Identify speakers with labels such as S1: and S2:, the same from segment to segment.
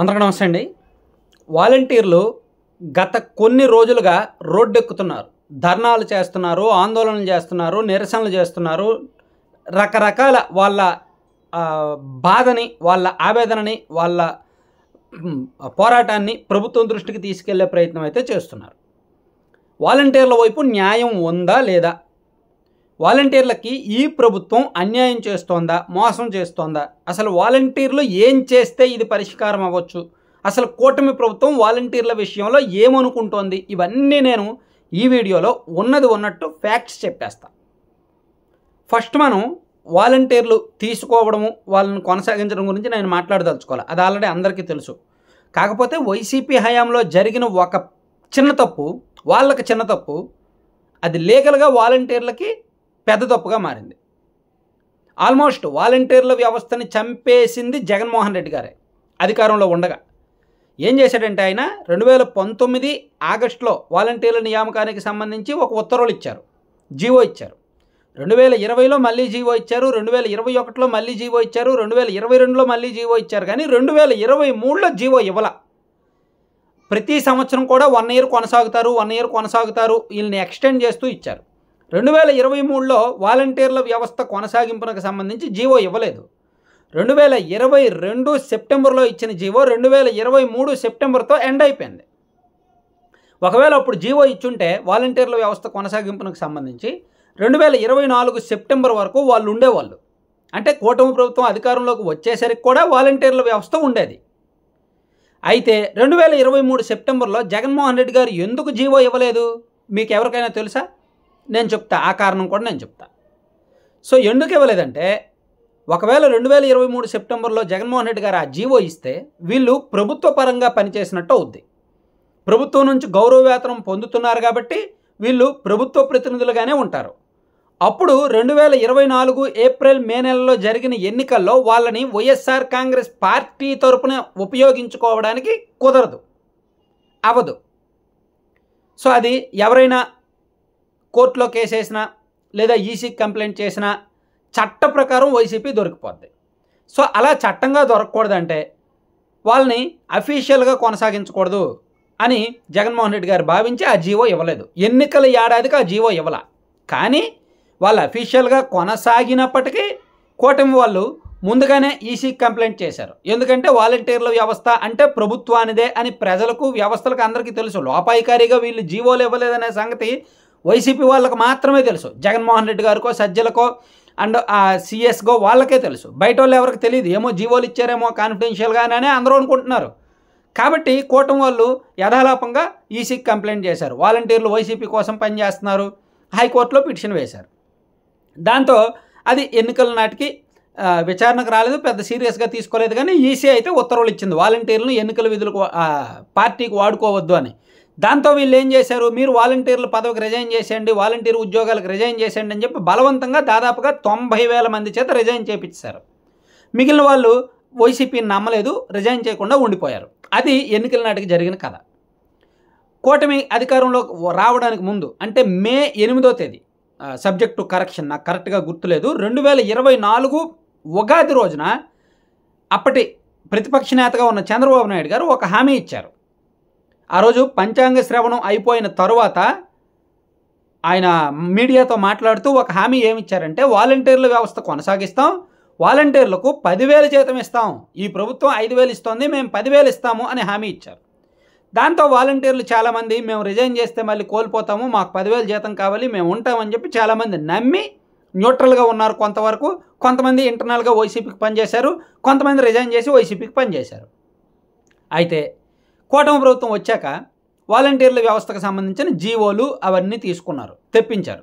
S1: అందరికీ నమస్తే అండి. వాలంటీర్లు గత కొన్ని రోజులుగా రోడ్డెక్కుతున్నారు. ధర్నాలు చేస్తున్నారు, ఆందోళనలు చేస్తున్నారు, నిరసనలు చేస్తున్నారు. రకరకాల వాళ్ళ బాధని, వాళ్ళ ఆవేదనని, వాళ్ళ పోరాటాన్ని ప్రభుత్వం దృష్టికి తీసుకెళ్లే ప్రయత్నం అయితే చేస్తున్నారు. వాలంటీర్ల వైపు న్యాయం ఉందా లేదా? వాలంటీర్లకి ఈ ప్రభుత్వం అన్యాయం చేస్తోందా, మోసం చేస్తోందా? అసలు వాలంటీర్లు ఏం చేస్తే ఇది పరిష్కారం అవ్వచ్చు? అసలు కూటమి ప్రభుత్వం వాలంటీర్ల విషయంలో ఏమనుకుంటోంది? ఇవన్నీ నేను ఈ వీడియోలో ఉన్నది ఉన్నట్టు ఫ్యాక్ట్స్ చెప్పేస్తా. ఫస్ట్ మనం వాలంటీర్లు తీసుకోవడము, వాళ్ళని కొనసాగించడం గురించి నేను మాట్లాడదలుచుకోవాలి. అది ఆల్రెడీ అందరికీ తెలుసు. కాకపోతే వైసీపీ హయాంలో జరిగిన ఒక చిన్న తప్పు, వాళ్ళకి చిన్న తప్పు, అది లీగల్గా వాలంటీర్లకి పెద్ద తప్పుగా మారింది. ఆల్మోస్ట్ వాలంటీర్ల వ్యవస్థని చంపేసింది జగన్మోహన్ రెడ్డి గారే అధికారంలో ఉండగా. ఏం చేశాడంటే ఆయన 2019 ఆగస్టులో వాలంటీర్ల నియామకానికి సంబంధించి ఒక ఉత్తర్వులు ఇచ్చారు, జీవో ఇచ్చారు. 2020లో మళ్ళీ జీవో ఇచ్చారు, 2021లో మళ్ళీ జీవో ఇచ్చారు, 2022లో మళ్ళీ జీవో ఇచ్చారు. కానీ 2023లో జీవో ఇవ్వాల. ప్రతి సంవత్సరం కూడా 1 ఇయర్ కొనసాగుతారు, వీళ్ళని ఎక్స్టెండ్ చేస్తూ ఇచ్చారు. 2023లో వాలంటీర్ల వ్యవస్థ కొనసాగింపునకు సంబంధించి జీవో ఇవ్వలేదు. 2022 సెప్టెంబర్లో ఇచ్చిన జీవో 2023 సెప్టెంబర్తో ఎండ్ అయిపోయింది. ఒకవేళ అప్పుడు జీవో ఇచ్చుంటే వాలంటీర్ల వ్యవస్థ కొనసాగింపునకు సంబంధించి 2024 సెప్టెంబర్ వరకు వాళ్ళు ఉండేవాళ్ళు. అంటే కూటమి ప్రభుత్వం అధికారంలోకి వచ్చేసరికి కూడా వాలంటీర్ల వ్యవస్థ ఉండేది. అయితే 2023 సెప్టెంబర్లో జగన్మోహన్ రెడ్డి గారు ఎందుకు జీవో ఇవ్వలేదు మీకు ఎవరికైనా తెలుసా? నేను చెప్తా, ఆ కారణం కూడా నేను చెప్తా. సో ఎందుకు ఇవ్వలేదంటే, ఒకవేళ 2023 సెప్టెంబర్లో జగన్మోహన్ రెడ్డి గారు ఆ జీవో ఇస్తే వీళ్ళు ప్రభుత్వ పరంగా పనిచేసినట్టు అవుద్ది. ప్రభుత్వం నుంచి గౌరవ వేతనం పొందుతున్నారు కాబట్టి వీళ్ళు ప్రభుత్వ ప్రతినిధులుగానే ఉంటారు. అప్పుడు 2024 ఏప్రిల్ మే నెలలో జరిగిన ఎన్నికల్లో వాళ్ళని వైఎస్ఆర్ కాంగ్రెస్ పార్టీ తరపున ఉపయోగించుకోవడానికి కుదరదు, అవ్వదు. సో అది ఎవరైనా కోర్టులో కేసేసినా లేదా ఈసీకి కంప్లైంట్ చేసినా చట్ట ప్రకారం వైసీపీ దొరికిపోద్ది. సో అలా చట్టంగా దొరకకూడదంటే వాళ్ళని అఫీషియల్గా కొనసాగించకూడదు అని జగన్మోహన్ రెడ్డి గారు భావించి ఆ జీవో ఇవ్వలేదు. ఎన్నికల ఏడాదికి ఆ జీవో ఇవ్వాల. కానీ వాళ్ళు అఫీషియల్గా కొనసాగినప్పటికీ కూటమి వాళ్ళు ముందుగానే ఈసీకి కంప్లైంట్ చేశారు. ఎందుకంటే వాలంటీర్ల వ్యవస్థ అంటే ప్రభుత్వానిదే అని ప్రజలకు, వ్యవస్థలకు అందరికీ తెలుసు. లోపాయికారిగా వీళ్ళు జీవోలు ఇవ్వలేదనే సంగతి వైసీపీ వాళ్ళకు మాత్రమే తెలుసు. జగన్మోహన్ రెడ్డి గారికో, సజ్జలకో అండ్ సిఎస్గో వాళ్ళకే తెలుసు. బయట వాళ్ళు ఎవరికి తెలియదు. ఏమో జీవోలు ఇచ్చారేమో కాన్ఫిడెన్షియల్గానే అందరూ అనుకుంటున్నారు. కాబట్టి కూటమి వాళ్ళు యథాలాపంగా ఈసీకి కంప్లైంట్ చేశారు. వాలంటీర్లు వైసీపీ కోసం పనిచేస్తున్నారు, హైకోర్టులో పిటిషన్ వేశారు. దాంతో అది ఎన్నికల నాటికి విచారణకు రాలేదు, పెద్ద సీరియస్గా తీసుకోలేదు. కానీ ఈసీ అయితే ఉత్తర్వులు ఇచ్చింది వాలంటీర్లను ఎన్నికల విధులకు పార్టీకి వాడుకోవద్దు అని. దాంతో వీళ్ళు ఏం చేశారు, మీరు వాలంటీర్ల పదవికి రిజైన్ చేసేయండి, వాలంటీర్ ఉద్యోగాలకు రిజైన్ చేసేయండి అని చెప్పి బలవంతంగా దాదాపుగా 90,000 మంది చేత రిజైన్ చేయించారు. మిగిలిన వాళ్ళు వైసీపీని నమ్మలేదు, రిజైన్ చేయకుండా ఉండిపోయారు. అది ఎన్నికల నాటికి జరిగిన కథ. కూటమి అధికారంలో రావడానికి ముందు అంటే మే 8వ తేదీ, సబ్జెక్టు కరెక్షన్, నాకు కరెక్ట్గా గుర్తులేదు, 2024 ఉగాది రోజున అప్పటి ప్రతిపక్ష నేతగా ఉన్న చంద్రబాబు నాయుడు గారు ఒక హామీ ఇచ్చారు. ఆ రోజు పంచాంగ శ్రవణం అయిపోయిన తరువాత ఆయన మీడియాతో మాట్లాడుతూ ఒక హామీ ఏమిచ్చారంటే, వాలంటీర్ల వ్యవస్థ కొనసాగిస్తాం, వాలంటీర్లకు 10,000 జీతం ఇస్తాం, ఈ ప్రభుత్వం 5,000 ఇస్తోంది, మేము 10,000 ఇస్తాము అని హామీ ఇచ్చారు. దాంతో వాలంటీర్లు చాలామంది మేము రిజైన్ చేస్తే మళ్ళీ కోల్పోతాము, మాకు 10,000 జీతం కావాలి, మేము ఉంటామని చెప్పి చాలామంది నమ్మి న్యూట్రల్గా ఉన్నారు కొంతవరకు. కొంతమంది ఇంటర్నల్గా వైసీపీకి పనిచేశారు, కొంతమంది రిజైన్ చేసి వైసీపీకి పనిచేశారు. అయితే కూటమి ప్రభుత్వం వచ్చాక వాలంటీర్ల వ్యవస్థకు సంబంధించిన జీవోలు అవన్నీ తీసుకున్నారు, తెప్పించారు.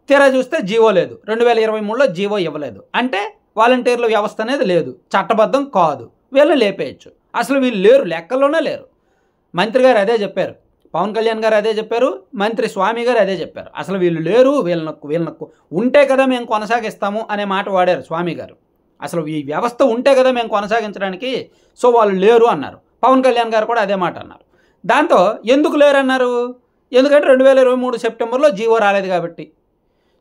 S1: తీరా చూస్తే జీవో లేదు. 2023లో జీవో ఇవ్వలేదు. అంటే వాలంటీర్ల వ్యవస్థ అనేది లేదు, చట్టబద్ధం కాదు, వీళ్ళని లేపేయచ్చు. అసలు వీళ్ళు లేరు, లెక్కల్లోనే లేరు. మంత్రి గారు అదే చెప్పారు, పవన్ కళ్యాణ్ గారు అదే చెప్పారు, మంత్రి స్వామి గారు అదే చెప్పారు. అసలు వీళ్ళు లేరు, వీళ్ళకు ఉంటే కదా మేము కొనసాగిస్తాము అనే మాట వాడారు స్వామి గారు. అసలు ఈ వ్యవస్థ ఉంటే కదా మేము కొనసాగించడానికి, సో వాళ్ళు లేరు అన్నారు. పవన్ కళ్యాణ్ గారు కూడా అదే మాట అన్నారు. దాంతో ఎందుకు లేరన్నారు? ఎందుకంటే 2023 సెప్టెంబర్లో జీవో రాలేదు కాబట్టి.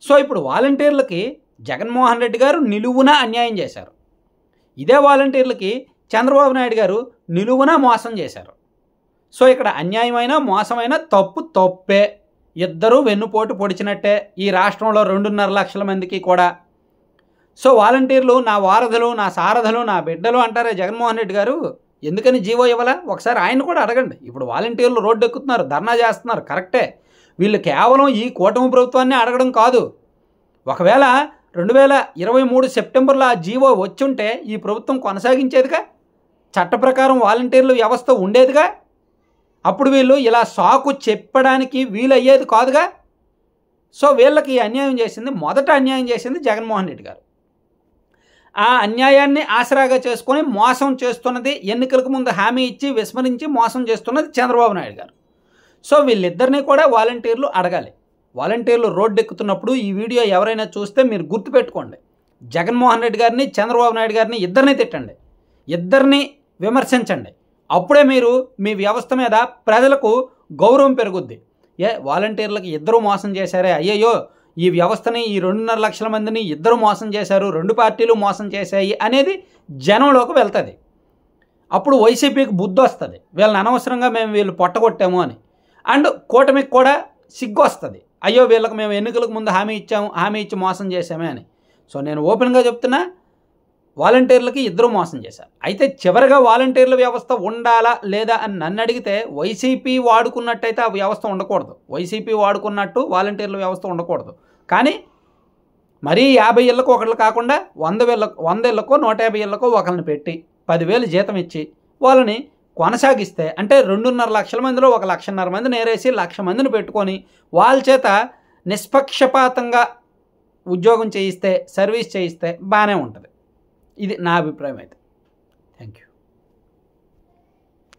S1: సో ఇప్పుడు వాలంటీర్లకి జగన్మోహన్ రెడ్డి గారు నిలువున అన్యాయం చేశారు. ఇదే వాలంటీర్లకి చంద్రబాబు నాయుడు గారు నిలువున మోసం చేశారు. సో ఇక్కడ అన్యాయమైన మోసమైన తప్పే. ఇద్దరూ వెన్నుపోటు పొడిచినట్టే ఈ రాష్ట్రంలో 2.5 లక్షల మందికి కూడా. సో వాలంటీర్లు నా వారధులు, నా సారథులు, నా బిడ్డలు అంటారే జగన్మోహన్ రెడ్డి గారు, ఎందుకని జీవో ఇవ్వాలా? ఒకసారి ఆయన కూడా అడగండి. ఇప్పుడు వాలంటీర్లు రోడ్డు ఎక్కుతున్నారు, ధర్నా చేస్తున్నారు, కరెక్టే. వీళ్ళు కేవలం ఈ కూటమి ప్రభుత్వాన్ని అడగడం కాదు. ఒకవేళ 2023 సెప్టెంబర్లో ఆ జీవో వచ్చుంటే ఈ ప్రభుత్వం కొనసాగించేదిగా, చట్ట ప్రకారం వాలంటీర్లు వ్యవస్థ ఉండేదిగా. అప్పుడు వీళ్ళు ఇలా సాకు చెప్పడానికి వీలయ్యేది కాదుగా. సో వీళ్ళకి అన్యాయం చేసింది, మొదట అన్యాయం చేసింది జగన్మోహన్ రెడ్డి గారు. ఆ అన్యాయాన్ని ఆసరాగా చేసుకొని మోసం చేస్తున్నది, ఎన్నికలకు ముందు హామీ ఇచ్చి విస్మరించి మోసం చేస్తున్నది చంద్రబాబు నాయుడు గారు. సో వీళ్ళిద్దరినీ కూడా వాలంటీర్లు అడగాలి. వాలంటీర్లు రోడ్డు ఎక్కుతున్నప్పుడు ఈ వీడియో ఎవరైనా చూస్తే మీరు గుర్తుపెట్టుకోండి, జగన్మోహన్ రెడ్డి గారిని, చంద్రబాబు నాయుడు గారిని ఇద్దరిని తిట్టండి, ఇద్దరిని విమర్శించండి. అప్పుడే మీరు మీ వ్యవస్థ మీద ప్రజలకు గౌరవం పెరుగుద్ది. వాలంటీర్లకు ఇద్దరు మోసం చేశారే, అయ్యయ్యో ఈ వ్యవస్థని, ఈ 2.5 లక్షల మందిని ఇద్దరు మోసం చేశారు, 2 పార్టీలు మోసం చేశాయి అనేది జనంలోకి వెళ్తుంది. అప్పుడు వైసీపీకి బుద్ధి వస్తుంది, వీళ్ళని అనవసరంగా మేము వీళ్ళు పొట్టగొట్టాము అని. అండ్ కూటమికి కూడా సిగ్గు వస్తుంది, అయ్యో వీళ్ళకి మేము ఎన్నికలకు ముందు హామీ ఇచ్చాము, హామీ ఇచ్చి మోసం చేశామే అని. సో నేను ఓపెన్గా చెప్తున్నా, వాలంటీర్లకి ఇద్దరు మోసం చేశారు. అయితే చివరిగా వాలంటీర్ల వ్యవస్థ ఉండాలా లేదా అని నన్ను అడిగితే, వైసీపీ వాడుకున్నట్టయితే ఆ వ్యవస్థ ఉండకూడదు. వైసీపీ వాడుకున్నట్టు వాలంటీర్ల వ్యవస్థ ఉండకూడదు. కానీ మరీ 50 ఇళ్లకు ఒకళ్ళు కాకుండా 100 ఇళ్లకో 150 ఇళ్లకో ఒకరిని పెట్టి 10,000 జీతం ఇచ్చి వాళ్ళని కొనసాగిస్తే, అంటే 2.5 లక్షల మందిలో 1,50,000 మంది నేరేసి 1,00,000 మందిని పెట్టుకొని వాళ్ళ చేత నిష్పక్షపాతంగా ఉద్యోగం చేయిస్తే, సర్వీస్ చేయిస్తే బాగానే ఉంటుంది. ఇది నా అభిప్రాయం అయితే.